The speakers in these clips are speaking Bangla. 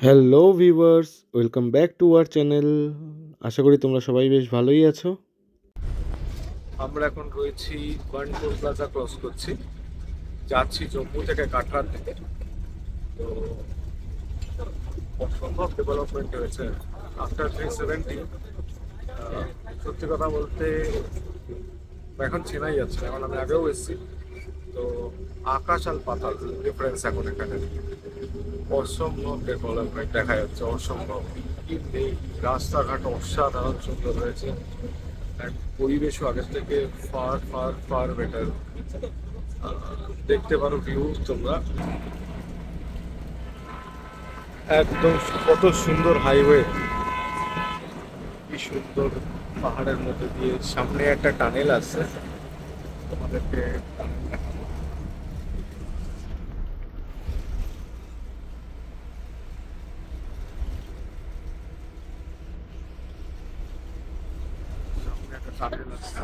Hello viewers, welcome back to our channel. আশা করি তোমরা সবাই বেশ ভালোই আছো। আমরা এখন রয়েছি বার্নপুর প্লাজা ক্রস করছি, যাচ্ছি জম্মু থেকে কাটরার দিকে। তো অসম্ভব ডেভেলপমেন্ট হয়েছে আফটার 370। সত্যি কথা বলতে এখন চেনাই যাচ্ছে না, এখন আমি আগেও এসেছি। তো আকাশ আর পাতাল ডিফারেন্স এখন এখানে। অসম্ভব ডেভেলপমেন্ট দেখা যাচ্ছে, অসম্ভব। এই রাস্তাঘাট অসাধারণ সুন্দর হয়েছে, পরিবেশও আগের থেকে ফার ফার ফার বেটার। দেখতে পারো ভিউ তোমরা, একদম কত সুন্দর হাইওয়ে, কি সুন্দর পাহাড়ের মধ্যে দিয়ে। সামনে একটা টানেল আছে, তোমাদেরকে সামনে একটা টানেল আছে।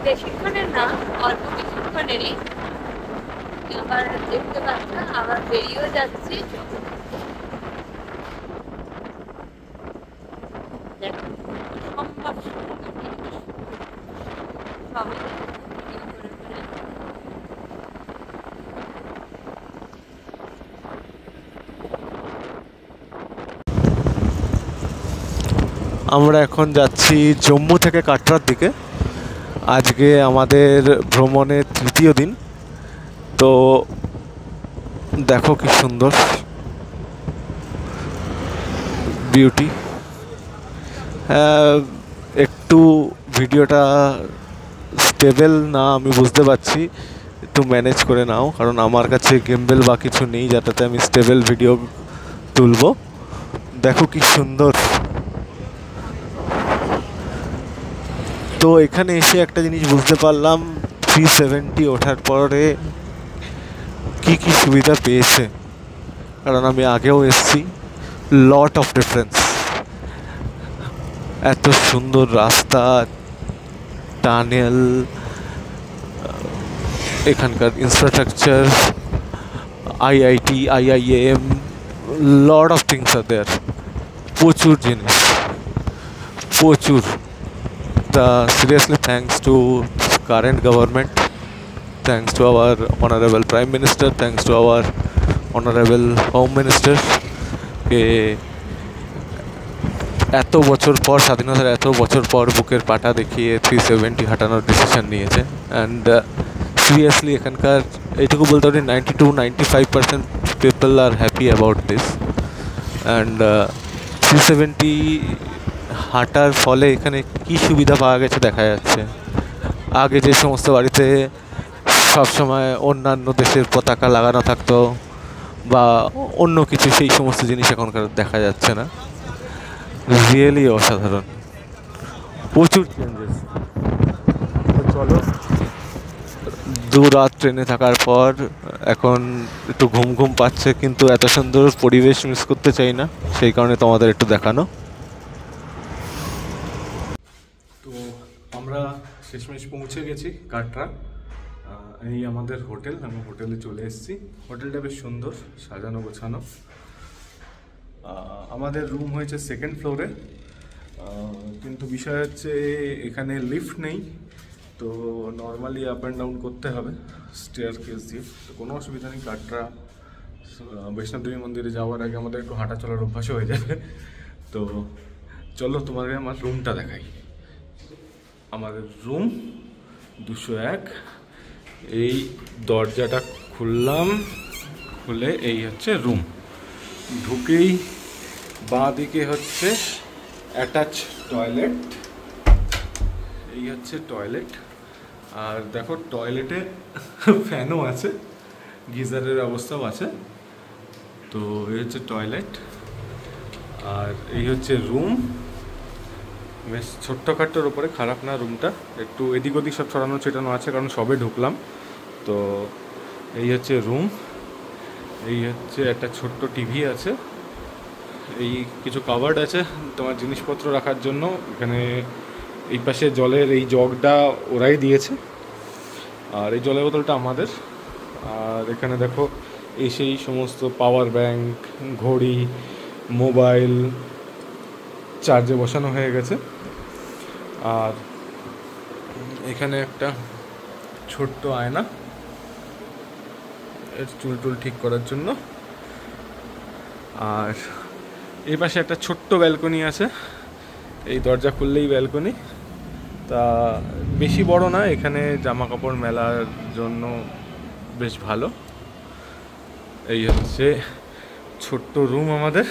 বেশিক্ষণের না, অল্প কিছুক্ষণেরই। আবার দেখতে পাচ্ছ, আবার বেরিয়েও যাচ্ছি। দেখো অসম্ভব সুন্দর জিনিস, সবই ভিডিও করে করে। আমরা এখন যাচ্ছি জম্মু থেকে কাটরার দিকে। আজকে আমাদের ভ্রমণের তৃতীয় দিন। তো দেখো কি সুন্দর বিউটি। একটু ভিডিওটা স্টেবল না আমি বুঝতে পারছি, একটু ম্যানেজ করে নাও, কারণ আমার কাছে গিম্বল বা কিছু নেই যাতে আমি স্টেবল ভিডিও তুলবো। দেখো কি সুন্দর। তো এখানে এসে একটা জিনিস বুঝতে পারলাম, 370 ওঠার পরে কি কি সুবিধা পেয়েছে, কারণ আমি আগেও এসেছি। লট অফ ডিফারেন্স, এত সুন্দর রাস্তা, টানেল, এখানকার infrastructure, IIT, IIM, lot of things are there. প্রচুর জিনিস, প্রচুর। তা seriously thanks to current government, thanks to our honorable prime minister, thanks to our honorable home minister, কে এত বছর পর, স্বাধীনতার এত বছর পর বুকের পাটা দেখিয়ে 370 হাঁটানোর ডিসিশন নিয়েছে। অ্যান্ড সিরিয়াসলি এখানকার এইটুকু বলতে পারি 92-95% people are happy about this. And 370 হাঁটার ফলে এখানে কী সুবিধা পাওয়া গেছে দেখা যাচ্ছে। আগে যে সমস্ত বাড়িতে সবসময় অন্যান্য দেশের পতাকা লাগানো থাকতো বা অন্য কিছু, সেই সমস্ত জিনিস এখনকার দেখা যাচ্ছে না। রিয়েলি অসাধারণ, প্রচুর চেঞ্জেস। চলো, 2 রাত ট্রেনে থাকার পর এখন একটু ঘুম ঘুম পাচ্ছে, কিন্তু এত সুন্দর পরিবেশ মিস করতে চাই না, সেই কারণে তোমাদের একটু দেখানো। তো আমরা শেষমেশ পৌঁছে গেছি কাটরা। এই আমাদের হোটেল, আমি হোটেলে চলে এসেছি। হোটেলটা বেশ সুন্দর, সাজানো গোছানো। আমাদের রুম হয়েছে সেকেন্ড ফ্লোরে, কিন্তু বিষয় হচ্ছে এখানে লিফট নেই, তো নর্মালি আপ অ্যান্ড ডাউন করতে হবে স্টেয়ার কেস দিয়ে। তো কোনো অসুবিধা নেই। কাটরা বৈষ্ণবদেবী মন্দিরে যাওয়ার আগে আমাদের একটু হাঁটা চলার অভ্যাসও হয়ে যাবে। তো চলো তোমাদের আমার রুমটা দেখাই। আমাদের রুম 201। এই দরজাটা খুললাম, খুলে এই হচ্ছে রুম। ঢুকেই বাঁ দিকে হচ্ছে অ্যাটাচ টয়লেট, এই হচ্ছে টয়লেট। আর দেখো টয়লেটে ফ্যানও আছে, গিজারের ব্যবস্থাও আছে। তো এই হচ্ছে টয়লেট, আর এই হচ্ছে রুম। বেশ ছোট্টখাট্টোর ওপরে, খারাপ না রুমটা, একটু এদিক ওদিক সব ছড়ানো ছিটানো আছে কারণ সবে ঢুকলাম। তো এই হচ্ছে রুম, এই হচ্ছে একটা ছোট্ট টিভি আছে, এই কিছু কাভার্ড আছে তোমার জিনিসপত্র রাখার জন্য। এখানে এই পাশে জলের এই জগটা ওরাই দিয়েছে, আর এই জলের বোতলটা আমাদের। আর এখানে দেখো এই সেই সমস্ত পাওয়ার ব্যাংক, ঘড়ি, মোবাইল চার্জে বসানো হয়ে গেছে। আর এখানে একটা ছোট্ট আয়না এর চুল টুল ঠিক করার জন্য। আর এই পাশে একটা ছোট্ট ব্যালকনি আছে, এই দরজা খুললেই ব্যালকনি। তা বেশি বড় না, এখানে জামা কাপড় মেলার জন্য বেশ ভালো। এই হচ্ছে ছোট্ট রুম আমাদের।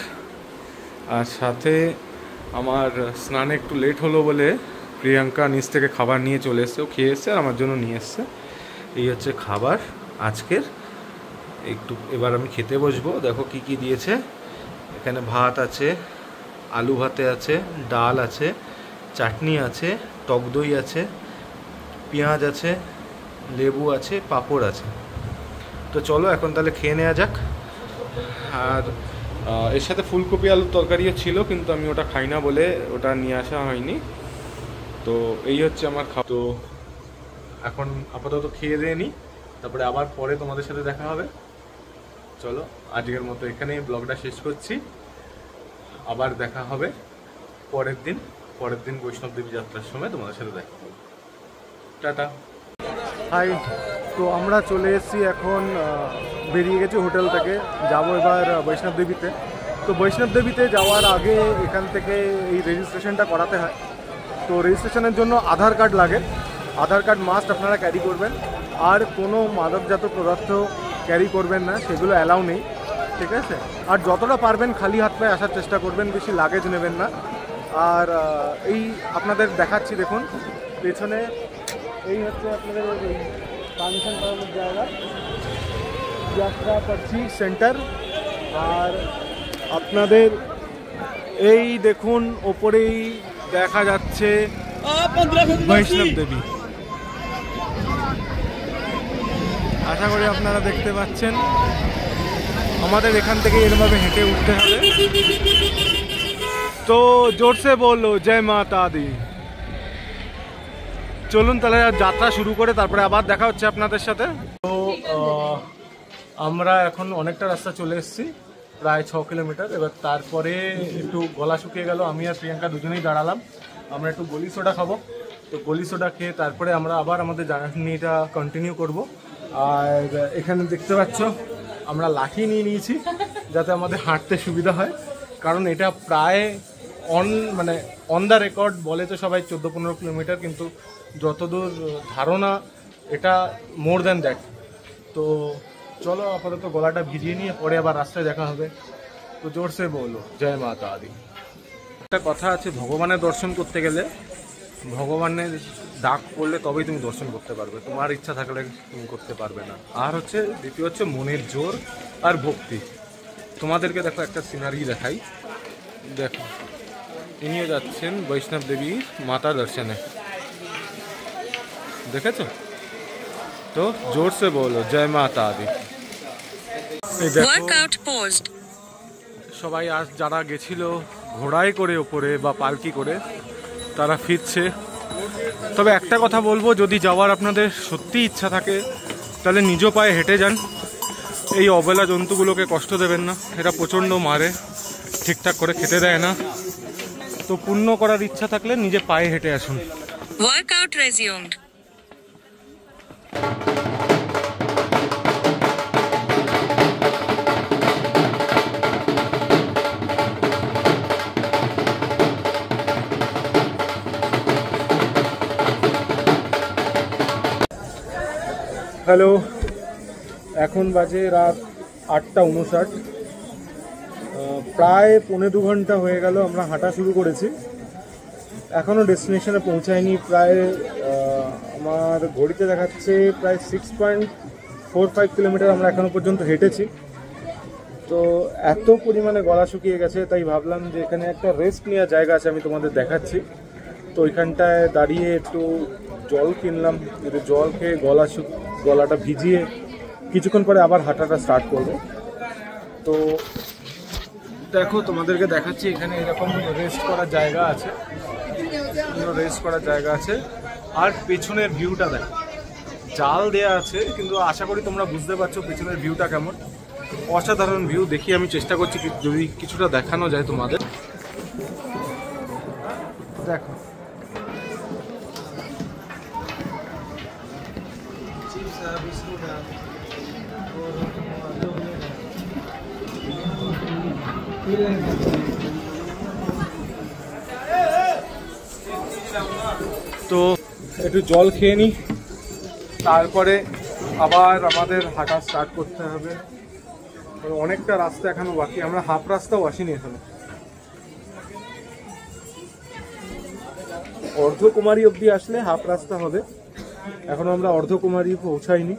আর সাথে আমার স্নানে একটু লেট হলো বলে প্রিয়াঙ্কা নিচ থেকে খাবার নিয়ে চলে এসছে, ও খেয়ে এসছে আর আমার জন্য নিয়ে এসছে। এই হচ্ছে খাবার আজকের। একটু এবার আমি খেতে বসবো। দেখো কি কি দিয়েছে এখানে। ভাত আছে, আলু ভাতে আছে, ডাল আছে, চাটনি আছে, টক দই আছে, পেঁয়াজ আছে, লেবু আছে, পাঁপড় আছে। তো চলো এখন তাহলে খেয়ে নেওয়া যাক। আর এর সাথে ফুলকপি আলুর তরকারিও ছিল, কিন্তু আমি ওটা খাই না বলে ওটা নিয়ে আসা হয়নি। তো এই হচ্ছে আমার খাওয়া। তো এখন আপাতত খেয়ে দিয়ে নিই, তারপরে আবার পরে তোমাদের সাথে দেখা হবে। চলো আজকের মতো এখানেই ব্লগটা শেষ করছি, আবার দেখা হবে পরের দিন বৈষ্ণব দেবী যাত্রার সময় তোমাদের সাথে দেখা হবে। টাটা। হাই, তো আমরা চলে এসেছি এখন, বেরিয়ে গেছি হোটেল থেকে, যাব এবার বৈষ্ণব দেবীতে। তো বৈষ্ণব দেবীতে যাওয়ার আগে এখান থেকে এই রেজিস্ট্রেশনটা করাতে হয়। তো রেজিস্ট্রেশনের জন্য আধার কার্ড লাগে, আধার কার্ড মাস্ট আপনারা ক্যারি করবেন। আর কোনো মাদকজাত পদার্থ ক্যারি করবেন না, সেগুলো অ্যালাউ নেই, ঠিক আছে। আর যতটা পারবেন খালি হাত পায়ে আসার চেষ্টা করবেন, বেশি লাগেজ নেবেন না। আর এই আপনাদের দেখাচ্ছি, দেখুন পেছনে এই হচ্ছে আপনাদের এই পারমিশন করানোর জায়গা, যাত্রা পার্চি সেন্টার। আর আপনাদের এই দেখুন ওপরেই দেখা যাচ্ছে বৈষ্ণব দেবী। আশা করি আপনারা দেখতে পাচ্ছেন। আমাদের এখান থেকে এরভাবে হেঁটে উঠতে হবে। তো জোরসে বলো জয় মাতা দি। চলুন তাহলে যাত্রা শুরু করে তারপরে আবার দেখা হচ্ছে আপনাদের সাথে। তো আমরা এখন অনেকটা রাস্তা চলে এসেছি, প্রায় 6 কিলোমিটার। এবার তারপরে একটু গলা শুকিয়ে গেল, আমি আর প্রিয়াঙ্কা দুজনেই দাঁড়ালাম। আমরা একটু গলি সোডা খাবো, তো গলি সোডা খেয়ে তারপরে আমরা আবার আমাদের জার্নিটা কন্টিনিউ করব। আর এখানে দেখতে পাচ্ছ আমরা লাঠি নিয়ে নিয়েছি যাতে আমাদের হাঁটতে সুবিধা হয়, কারণ এটা প্রায় অন দ্য রেকর্ড বলে তো সবাই 14-15 কিলোমিটার, কিন্তু যতদূর ধারণা এটা মোর দ্যান দ্যাট। তো চলো আপাতত গলাটা ভিজিয়ে নিয়ে পরে আবার রাস্তায় দেখা হবে। তো জোরসে বলো জয় মাতা আদি। একটা কথা আছে, ভগবানের দর্শন করতে গেলে ভগবানের ডাক পড়লে তবেই তুমি দর্শন করতে পারবে, তোমার ইচ্ছা থাকলে তুমি করতে পারবে না। আর হচ্ছে দ্বিতীয় হচ্ছে মনের জোর আর ভক্তি। তোমাদেরকে দেখো একটা সিনারি দেখাই, দেখো ইনিও যাচ্ছেন বৈষ্ণব দেবীর মাতা দর্শনে, দেখেছো? তো জোরসে বলো জয় মাতা আদি। সবাই আজ যারা গেছিল ঘোড়ায় করে ওপরে বা পালকি করে তারা ফিরছে। তবে একটা কথা বলবো, যদি যাওয়ার আপনাদের সত্যি ইচ্ছা থাকে তাহলে নিজ পায়ে হেঁটে যান। এই অবলা জন্তুগুলোকে কষ্ট দেবেন না, এরা প্রচণ্ড মারে, ঠিকঠাক করে খেতে দেয় না। তো পুণ্য করার ইচ্ছা থাকলে নিজে পায়ে হেঁটে আসুন। ওয়ার্কআউট রেজিউমড। হ্যালো, এখন বাজে রাত 8:59। প্রায় 1.25 ঘন্টা হয়ে গেল আমরা হাঁটা শুরু করেছি, এখনও ডেস্টিনেশনে পৌঁছায়নি। প্রায় আমার ঘড়িতে দেখাচ্ছে প্রায় 6.5 4-5 কিলোমিটার আমরা এখনো পর্যন্ত হেঁটেছি। তো এত পরিমাণে গলা শুকিয়ে গেছে, তাই ভাবলাম যে এখানে একটা রেস্ট নেওয়ার জায়গা আছে, আমি তোমাদের দেখাচ্ছি। তো ওইখানটায় দাঁড়িয়ে একটু জল কিনলাম, একটু জল খেয়ে গলাটা ভিজিয়ে কিছুক্ষণ পরে আবার হাঁটাটা স্টার্ট করব। তো দেখো তোমাদেরকে দেখাচ্ছি, এখানে এরকম রেস্ট করার জায়গা আছে, আর পেছনের ভিউটা দেখো, জাল দেয়া আছে, কিন্তু আশা করি তোমরা বুঝতে পারছো পেছনের ভিউটা কেমন। অসাধারণ ভিউ। দেখি আমি চেষ্টা করছি যদি কিছুটা দেখানো যায় তোমাদের। দেখো তো একটু জল খেয়ে নিই, তারপরে আবার আমাদের হাঁটা স্টার্ট করতে হবে। অনেকটা রাস্তা এখনো বাকি, আমরা হাফ রাস্তাও আসিনি এখনো। অর্ধকুমারী অবধি আসলে হাফ রাস্তা হবে, এখন আমরা অর্ধকুমারী পৌঁছাইনি,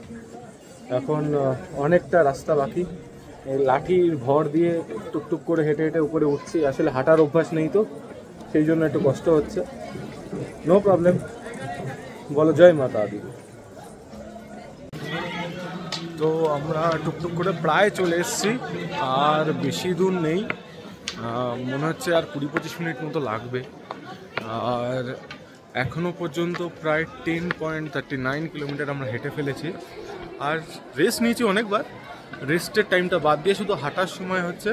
এখন অনেকটা রাস্তা বাকি। এই লাঠির ভর দিয়ে টুকটুক করে হেঁটে হেঁটে উপরে উঠছি, আসলে হাঁটার অভ্যাস নেই তো সেই জন্য একটু কষ্ট হচ্ছে। নো প্রবলেম, বলো জয় মাতা আদি। তো আমরা টুকটুক করে প্রায় চলে এসেছি, আর বেশি দূর নেই, মনে হচ্ছে আর 20-25 মিনিট মতো লাগবে। আর এখনও পর্যন্ত প্রায় 10.39 কিলোমিটার আমরা হেঁটে ফেলেছি। আর রেস্ট নিয়েছি অনেকবার, রেস্টের টাইমটা বাদ দিয়ে শুধু হাঁটার সময় হচ্ছে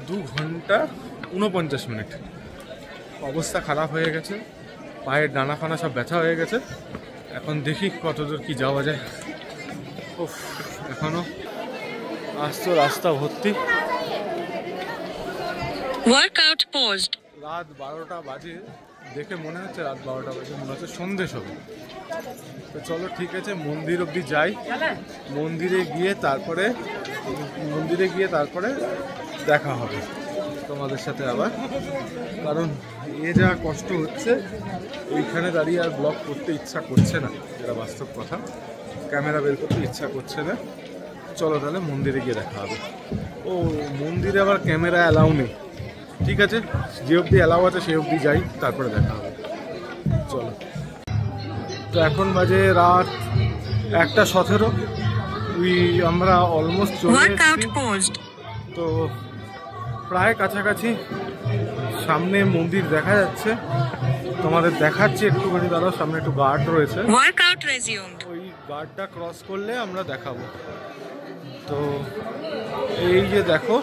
2 ঘন্টা 49 মিনিট। অবস্থা খারাপ হয়ে গেছে, পায়ের ডানা ফানা সব ব্যথা হয়ে গেছে। এখন দেখি কতদূর কি যাওয়া যায়। উফ, এখনো আসতো রাস্তা ভর্তি। Workout post. রাত 12টা বাজে, দেখে মনে হচ্ছে রাত 12টা বাজে, মনে হচ্ছে সন্দেশ হবে। তো চলো ঠিক আছে, মন্দির অবধি যাই, মন্দিরে গিয়ে তারপরে দেখা হবে তোমাদের সাথে আবার। কারণ যা কষ্ট হচ্ছে, এইখানে দাঁড়িয়ে আর ব্লগ করতে ইচ্ছা করছে না, যেটা বাস্তব কথা, ক্যামেরা বের করতে ইচ্ছা করছে না। চলো তাহলে মন্দিরে গিয়ে দেখা হবে। ও মন্দিরে আবার ক্যামেরা অ্যালাউ নেই, ঠিক আছে, যে অবধি অ্যালাউ আছে সেই অবধি যাই, তারপরে দেখা হবে। চলো। তো এখন বাজে রাত 1:17, আমরা অলমোস্ট চলে এসেছি। তো প্রায় কাছাকাছি, সামনে মন্দির দেখা যাচ্ছে, তোমাদের দেখাচ্ছি একটুখানি, দাঁড়াও, সামনে একটু গার্ড রয়েছে, ওই গার্ডটা ক্রস করলে আমরা দেখাবো। তো এই যে দেখো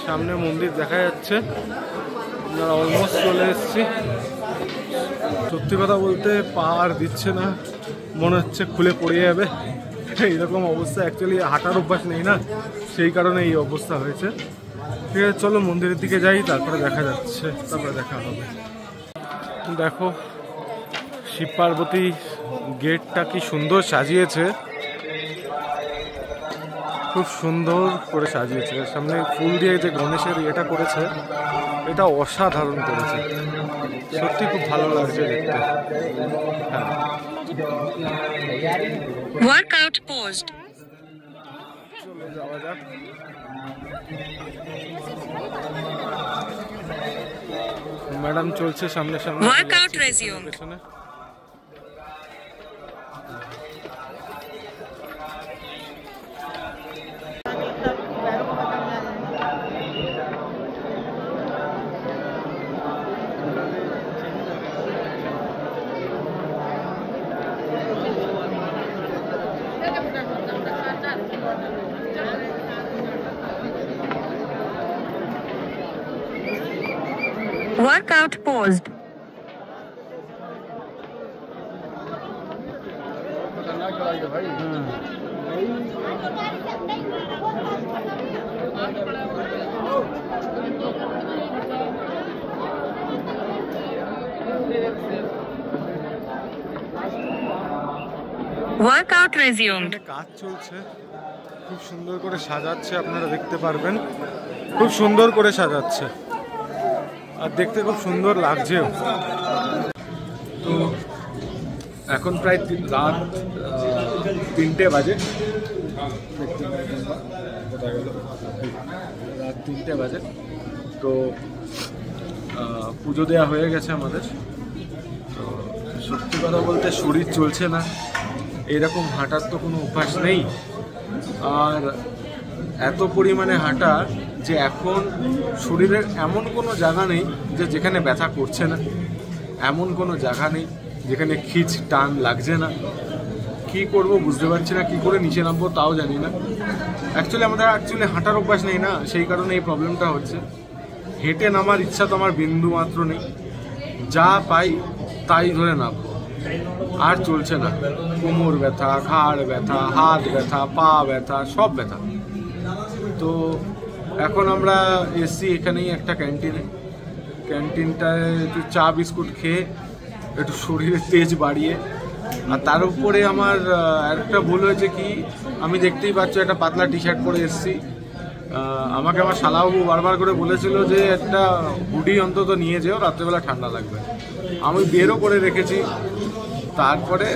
সামনে মন্দির দেখা যাচ্ছে, আমরা অলমোস্ট চলে এসেছি। সত্যি কথা বলতে পা আর দিচ্ছে না, মনে হচ্ছে খুলে পড়ে যাবে, এইরকম অবস্থা। অ্যাকচুয়ালি হাঁটার অভ্যাস নেই না, সেই কারণে এই অবস্থা হয়েছে। ঠিক আছে, চলো মন্দিরের দিকে যাই, তারপরে দেখা হবে। দেখো শিব পার্বতী গেটটা কি সুন্দর সাজিয়েছে, খুব সুন্দর করে সাজিয়েছে। সামনে ফুল দিয়ে যে গণেশের ইয়েটা করেছে, এটা অসাধারণ করেছে, সত্যি খুব ভালো লাগছে দেখতে। হ্যাঁ, ওয়ার্কআউট পোস্ট। চলো যাওয়া যাক। ম্যাডাম চলছে সামনে ওয়ার্কআউট রেজিউম। পেছনে Workout paused. Workout resumed. কাজ চলছে, খুব সুন্দর করে সাজাচ্ছে, আপনারা দেখতে পারবেন, খুব সুন্দর করে সাজাচ্ছে আর দেখতে খুব সুন্দর লাগছেও। তো এখন প্রায় রাত 3টে বাজে, দেখতে পাই তোমরা। কোথায় গেল? রাত 3টে বাজে। তো পুজো দেওয়া হয়ে গেছে আমাদের। তো সত্যি কথা বলতে শরীর চলছে না, এরকম হাঁটার তো কোনো অভ্যাস নেই। আর এত পরিমাণে হাঁটা যে এখন শরীরের এমন কোনো জায়গা নেই যে যেখানে ব্যথা করছে না, এমন কোনো জায়গা নেই যেখানে খিচ টান লাগছে না। কি করব বুঝতে পারছি না, কি করে নিচে নামবো তাও জানি না। আমাদের হাঁটার অভ্যাস নেই না, সেই কারণে এই প্রবলেমটা হচ্ছে। হেঁটে নামার ইচ্ছা তো আমার বিন্দু মাত্র নেই, যা পাই তাই ধরে নামবো। আর চলছে না, কোমর ব্যথা, ঘাড় ব্যথা, হাত ব্যথা, পা ব্যথা, সব ব্যথা। তো এখন আমরা এসছি এখানেই একটা ক্যান্টিনটায় একটু চা বিস্কুট খেয়ে একটু শরীরের তেজ বাড়িয়ে। আর তার উপরে আমার একটা ভুল হয়েছে কি, আমি দেখতেই পাচ্ছি একটা পাতলা টি শার্ট পরে এসেছি। আমাকে আমার শালাবাবু বারবার করে বলেছিল যে একটা হুডি অন্তত নিয়ে যেও, রাত্রেবেলা ঠান্ডা লাগবে। আমি বেরও করে রেখেছি, তারপরে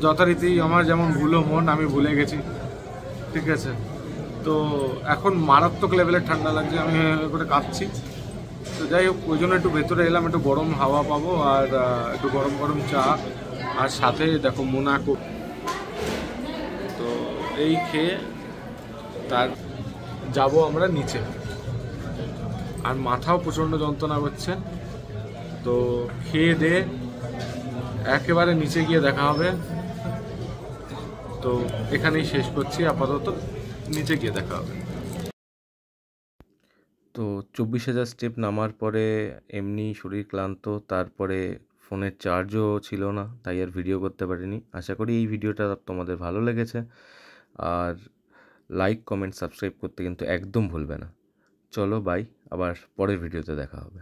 যথারীতি আমার যেমন ভুলো মন, আমি ভুলে গেছি, ঠিক আছে। তো এখন মারাত্মক লেভেলের ঠান্ডা লাগছে, আমি করে কাঁপছি। তো যাই হোক, ওই জন্য একটু ভেতরে এলাম, একটু গরম হাওয়া পাবো আর একটু গরম গরম চা, আর সাথে দেখো মোনাকো। তো এই খেয়ে তার যাব আমরা নিচে। আর মাথাও প্রচণ্ড যন্ত্রণা করছে। তো খেয়ে দিয়ে একেবারে নিচে গিয়ে দেখা হবে। তো এখানেই শেষ করছি আপাতত, নিচে গিয়ে দেখা হবে। তো 24,000 স্টেপ নামার পরে এমনি শরীর ক্লান্ত, তারপরে ফোনের চার্জও ছিল না, তাই আর ভিডিও করতে পারিনি। আশা করি এই ভিডিওটা তোমাদের ভালো লেগেছে। আর লাইক, কমেন্ট, সাবস্ক্রাইব করতে কিন্তু একদম ভুলবে না। চলো বাই, আবার পরের ভিডিওতে দেখা হবে।